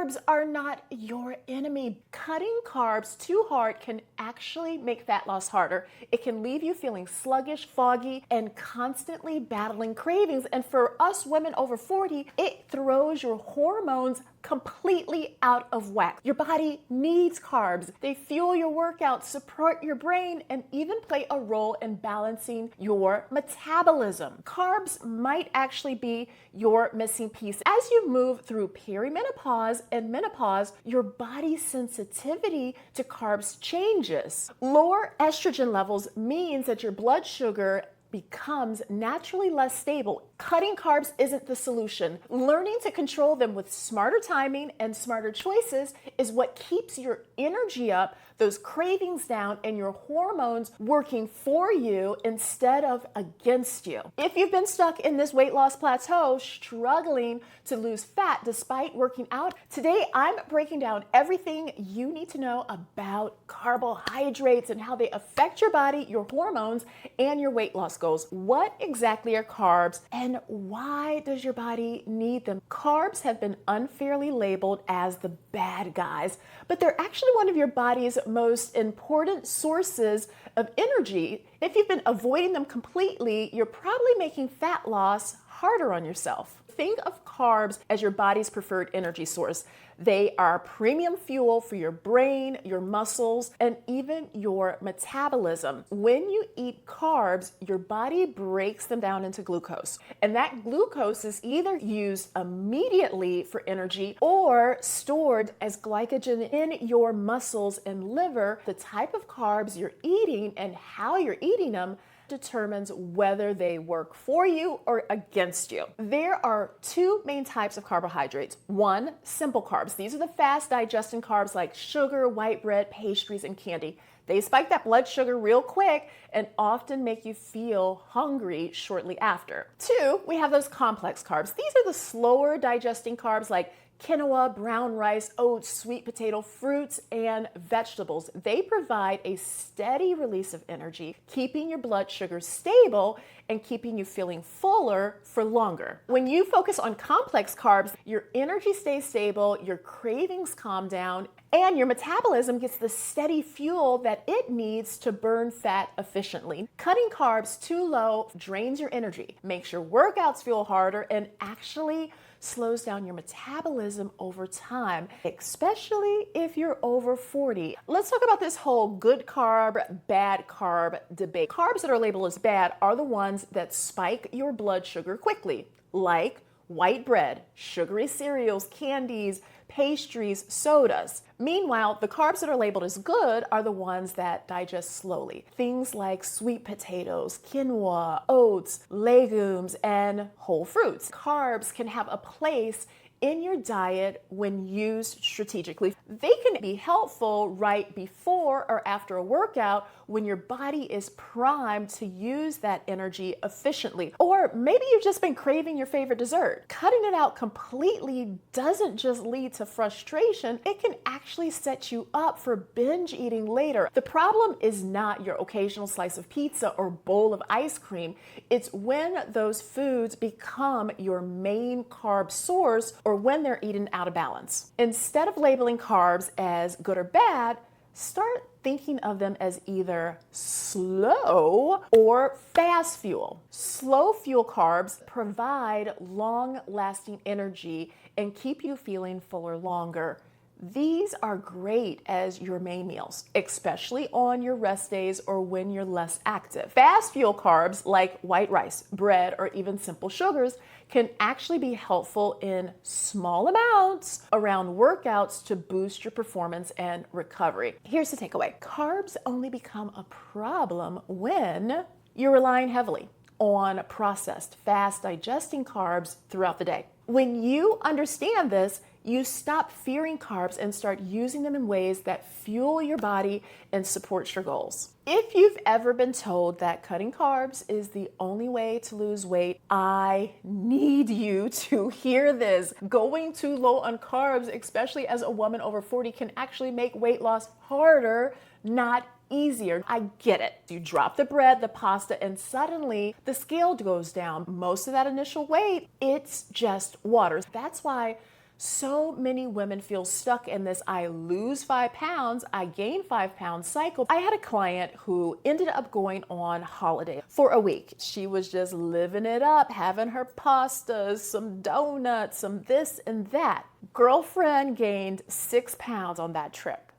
Carbs are not your enemy. Cutting carbs too hard can actually make fat loss harder. It can leave you feeling sluggish, foggy, and constantly battling cravings. And for us women over 40, it throws your hormones completely out of whack. Your body needs carbs. They fuel your workouts, support your brain, and even play a role in balancing your metabolism. Carbs might actually be your missing piece. As you move through perimenopause and menopause, your body's sensitivity to carbs changes. Lower estrogen levels means that your blood sugar becomes naturally less stable. Cutting carbs isn't the solution. Learning to control them with smarter timing and smarter choices is what keeps your energy up, those cravings down, and your hormones working for you instead of against you. If you've been stuck in this weight loss plateau, struggling to lose fat despite working out, today I'm breaking down everything you need to know about carbohydrates and how they affect your body, your hormones, and your weight loss goals. What exactly are carbs and why does your body need them? Carbs have been unfairly labeled as the bad guys, but they're actually one of your body's most important sources of energy. If you've been avoiding them completely, you're probably making fat loss harder on yourself. Think of carbs as your body's preferred energy source. They are premium fuel for your brain, your muscles, and even your metabolism. When you eat carbs, your body breaks them down into glucose. And that glucose is either used immediately for energy or stored as glycogen in your muscles and liver. The type of carbs you're eating and how you're eating them determines whether they work for you or against you. There are two main types of carbohydrates. One, simple carbs. These are the fast digesting carbs like sugar, white bread, pastries, and candy. They spike that blood sugar real quick and often make you feel hungry shortly after. Two, we have those complex carbs. These are the slower digesting carbs like quinoa, brown rice, oats, sweet potato, fruits, and vegetables. They provide a steady release of energy, keeping your blood sugar stable and keeping you feeling fuller for longer. When you focus on complex carbs, your energy stays stable, your cravings calm down, and your metabolism gets the steady fuel that it needs to burn fat efficiently. Cutting carbs too low drains your energy, makes your workouts feel harder, and actually slows down your metabolism over time, especially if you're over 40. Let's talk about this whole good carb, bad carb debate. Carbs that are labeled as bad are the ones that spike your blood sugar quickly, like white bread, sugary cereals, candies, pastries, sodas. Meanwhile, the carbs that are labeled as good are the ones that digest slowly. Things like sweet potatoes, quinoa, oats, legumes, and whole fruits. Carbs can have a place in your diet when used strategically. They can be helpful right before or after a workout when your body is primed to use that energy efficiently. Or maybe you've just been craving your favorite dessert. Cutting it out completely doesn't just lead to frustration, it can actually set you up for binge eating later. The problem is not your occasional slice of pizza or bowl of ice cream. It's when those foods become your main carb source or when they're eaten out of balance. Instead of labeling carbs as good or bad, start thinking of them as either slow or fast fuel. Slow fuel carbs provide long-lasting energy and keep you feeling fuller longer. These are great as your main meals, especially on your rest days or when you're less active. Fast fuel carbs like white rice, bread, or even simple sugars can actually be helpful in small amounts around workouts to boost your performance and recovery. Here's the takeaway. Carbs only become a problem when you're relying heavily on processed, fast digesting carbs throughout the day. When you understand this, you stop fearing carbs and start using them in ways that fuel your body and support your goals. If you've ever been told that cutting carbs is the only way to lose weight, I need you to hear this. Going too low on carbs, especially as a woman over 40, can actually make weight loss harder, not easier. I get it. You drop the bread, the pasta, and suddenly the scale goes down. Most of that initial weight, it's just water. That's why So many women feel stuck in this I lose 5 pounds, I gain 5 pounds cycle. I had a client who ended up going on holiday for a week. She was just living it up, having her pastas, some donuts, some this and that. Girlfriend gained 6 pounds on that trip.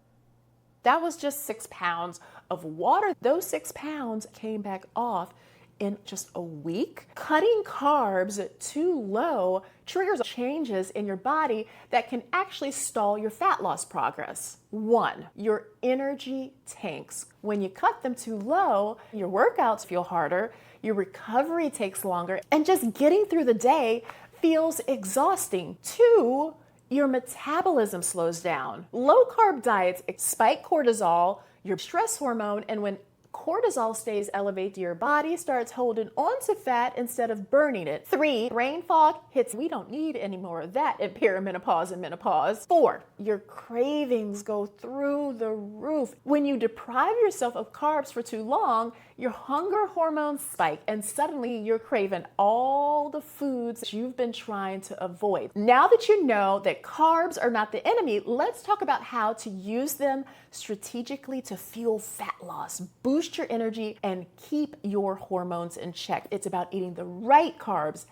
That was just 6 pounds of water. Those 6 pounds came back off in just a week. Cutting carbs too low triggers changes in your body that can actually stall your fat loss progress. 1, your energy tanks. When you cut them too low, your workouts feel harder, your recovery takes longer, and just getting through the day feels exhausting. 2, your metabolism slows down. Low carb diets spike cortisol, your stress hormone, and when cortisol stays elevated, your body starts holding on to fat instead of burning it. 3, brain fog hits. We don't need any more of that in perimenopause and menopause. 4, your cravings go through the roof. When you deprive yourself of carbs for too long, your hunger hormones spike and suddenly you're craving all the foods that you've been trying to avoid. Now that you know that carbs are not the enemy, let's talk about how to use them strategically to fuel fat loss, boost your energy, and keep your hormones in check. It's about eating the right carbs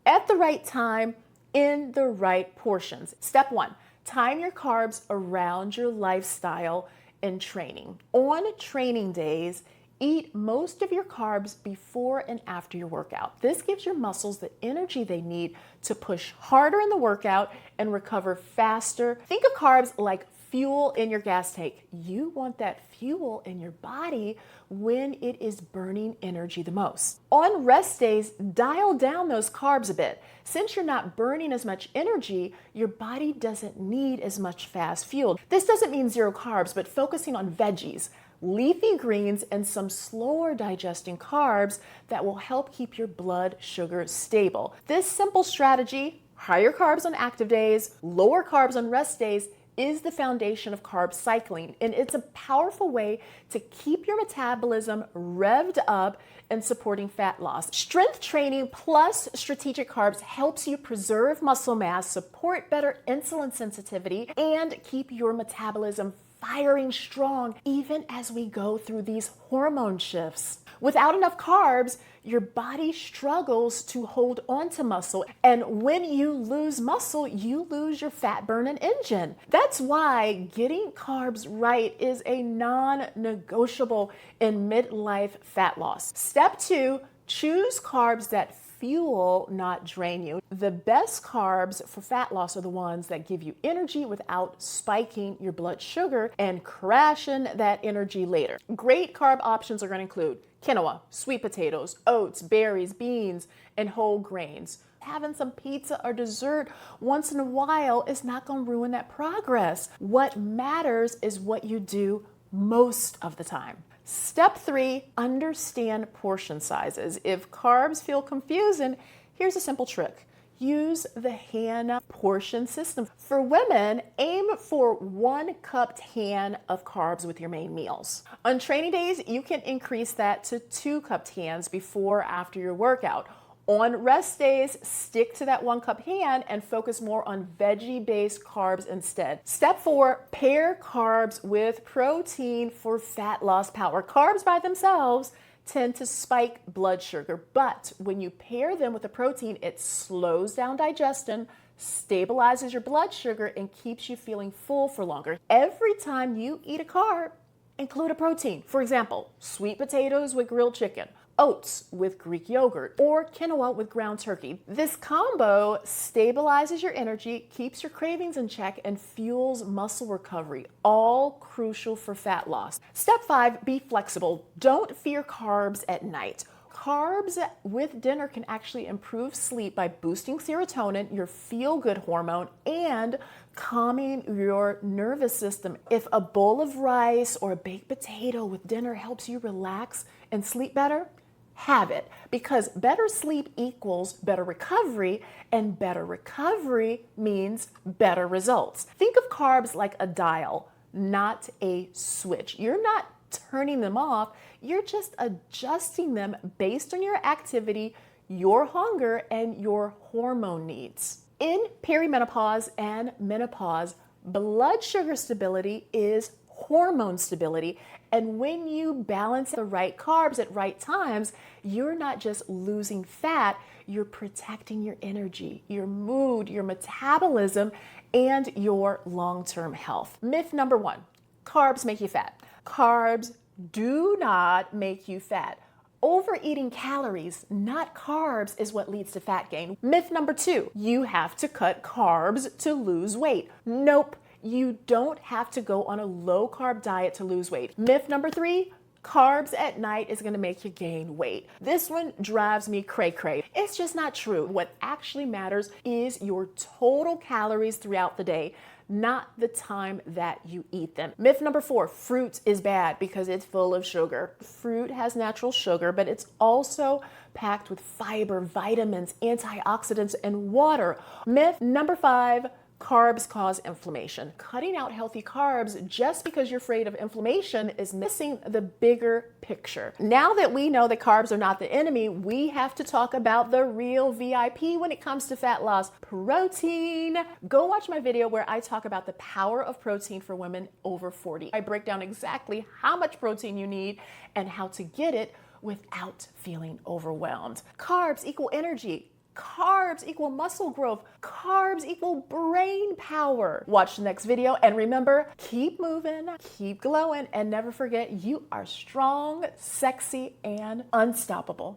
at the right time in the right portions. Step 1, time your carbs around your lifestyle and training. On training days, eat most of your carbs before and after your workout. This gives your muscles the energy they need to push harder in the workout and recover faster. Think of carbs like fuel in your gas tank. You want that fuel in your body when it is burning energy the most. On rest days, dial down those carbs a bit. Since you're not burning as much energy, your body doesn't need as much fast fuel. This doesn't mean zero carbs, but focusing on veggies, leafy greens, and some slower digesting carbs that will help keep your blood sugar stable. This simple strategy, higher carbs on active days, lower carbs on rest days, is the foundation of carb cycling, and it's a powerful way to keep your metabolism revved up and supporting fat loss. Strength training plus strategic carbs helps you preserve muscle mass, support better insulin sensitivity, and keep your metabolism firing strong even as we go through these hormone shifts. Without enough carbs, your body struggles to hold on to muscle. And when you lose muscle, you lose your fat burning engine. That's why getting carbs right is a non-negotiable in midlife fat loss. Step 2, choose carbs that fuel, not drain you. The best carbs for fat loss are the ones that give you energy without spiking your blood sugar and crashing that energy later. Great carb options are going to include quinoa, sweet potatoes, oats, berries, beans, and whole grains. Having some pizza or dessert once in a while is not going to ruin that progress. What matters is what you do most of the time. Step 3, understand portion sizes. If carbs feel confusing, here's a simple trick. Use the Hannah portion system. For women, aim for 1 cupped hand of carbs with your main meals. On training days, you can increase that to 2 cupped hands before or after your workout. On rest days, stick to that 1 cup hand and focus more on veggie-based carbs instead. Step 4, pair carbs with protein for fat loss power. Carbs by themselves tend to spike blood sugar, but when you pair them with a protein, it slows down digestion, stabilizes your blood sugar, and keeps you feeling full for longer. Every time you eat a carb, include a protein. For example, sweet potatoes with grilled chicken, oats with Greek yogurt, or quinoa with ground turkey. This combo stabilizes your energy, keeps your cravings in check, and fuels muscle recovery, all crucial for fat loss. Step 5, be flexible. Don't fear carbs at night. Carbs with dinner can actually improve sleep by boosting serotonin, your feel-good hormone, and calming your nervous system. If a bowl of rice or a baked potato with dinner helps you relax and sleep better, have it, because better sleep equals better recovery, and better recovery means better results. Think of carbs like a dial, not a switch. You're not turning them off, you're just adjusting them based on your activity, your hunger, and your hormone needs. In perimenopause and menopause, blood sugar stability is hormone stability. And when you balance the right carbs at right times, you're not just losing fat, you're protecting your energy, your mood, your metabolism, and your long-term health. Myth number 1, carbs make you fat. Carbs do not make you fat. Overeating calories, not carbs, is what leads to fat gain. Myth number 2, you have to cut carbs to lose weight. Nope, you don't have to go on a low carb diet to lose weight. Myth number 3, carbs at night is gonna make you gain weight. This one drives me cray-cray. It's just not true. What actually matters is your total calories throughout the day, not the time that you eat them. Myth number 4, fruit is bad because it's full of sugar. Fruit has natural sugar, but it's also packed with fiber, vitamins, antioxidants, and water. Myth number 5, carbs cause inflammation. Cutting out healthy carbs just because you're afraid of inflammation is missing the bigger picture. Now that we know that carbs are not the enemy, we have to talk about the real VIP when it comes to fat loss: protein. Go watch my video where I talk about the power of protein for women over 40. I break down exactly how much protein you need and how to get it without feeling overwhelmed. Carbs equal energy. Carbs equal muscle growth. Carbs equal brain power. Watch the next video and remember, keep moving, keep glowing, and never forget you are strong, sexy, and unstoppable.